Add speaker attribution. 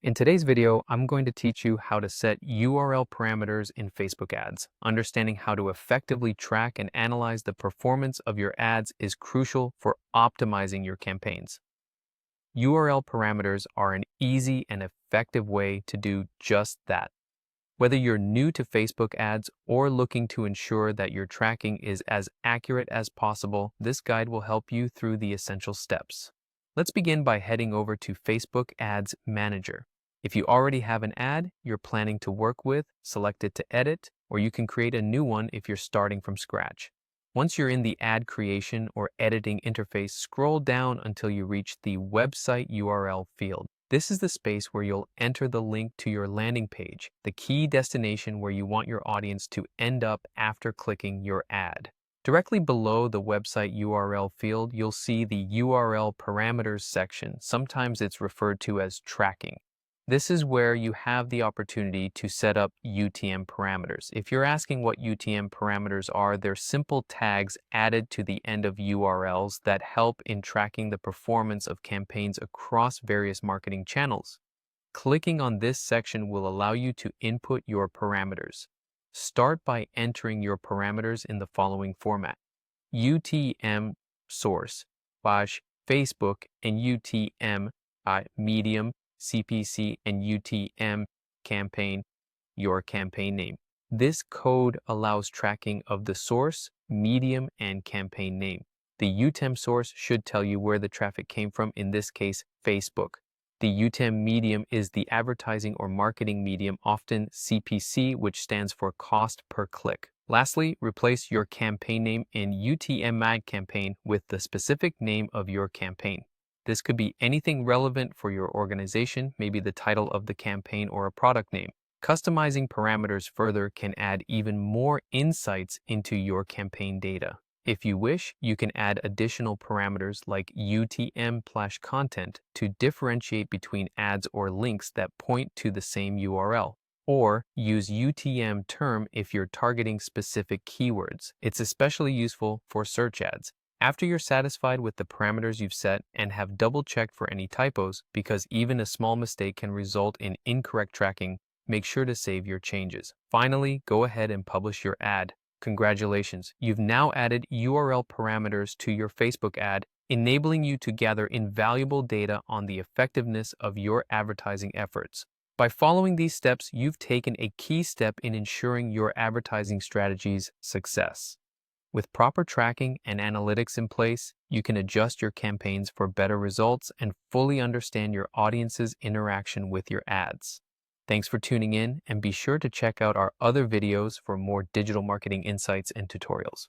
Speaker 1: In today's video, I'm going to teach you how to set URL parameters in Facebook ads. Understanding how to effectively track and analyze the performance of your ads is crucial for optimizing your campaigns. URL parameters are an easy and effective way to do just that. Whether you're new to Facebook ads or looking to ensure that your tracking is as accurate as possible, this guide will help you through the essential steps. Let's begin by heading over to Facebook Ads Manager. If you already have an ad you're planning to work with, select it to edit, or you can create a new one if you're starting from scratch. Once you're in the ad creation or editing interface, scroll down until you reach the website URL field. This is the space where you'll enter the link to your landing page, the key destination where you want your audience to end up after clicking your ad. Directly below the website URL field, you'll see the URL parameters section. Sometimes it's referred to as tracking. This is where you have the opportunity to set up UTM parameters. If you're asking what UTM parameters are, they're simple tags added to the end of URLs that help in tracking the performance of campaigns across various marketing channels. Clicking on this section will allow you to input your parameters. Start by entering your parameters in the following format: UTM source, /Facebook, and UTM medium, CPC, and UTM campaign, your campaign name. This code allows tracking of the source, medium, and campaign name. The UTM source should tell you where the traffic came from, in this case, Facebook. The UTM medium is the advertising or marketing medium, often CPC, which stands for cost per click. Lastly, replace your campaign name in UTM ad campaign with the specific name of your campaign. This could be anything relevant for your organization, maybe the title of the campaign or a product name. Customizing parameters further can add even more insights into your campaign data. If you wish, you can add additional parameters like UTM/content to differentiate between ads or links that point to the same URL. Or use UTM term if you're targeting specific keywords. It's especially useful for search ads. After you're satisfied with the parameters you've set and have double-checked for any typos, because even a small mistake can result in incorrect tracking, make sure to save your changes. Finally, go ahead and publish your ad. Congratulations, you've now added URL parameters to your Facebook ad, enabling you to gather invaluable data on the effectiveness of your advertising efforts. By following these steps, you've taken a key step in ensuring your advertising strategy's success. With proper tracking and analytics in place, you can adjust your campaigns for better results and fully understand your audience's interaction with your ads. Thanks for tuning in, and be sure to check out our other videos for more digital marketing insights and tutorials.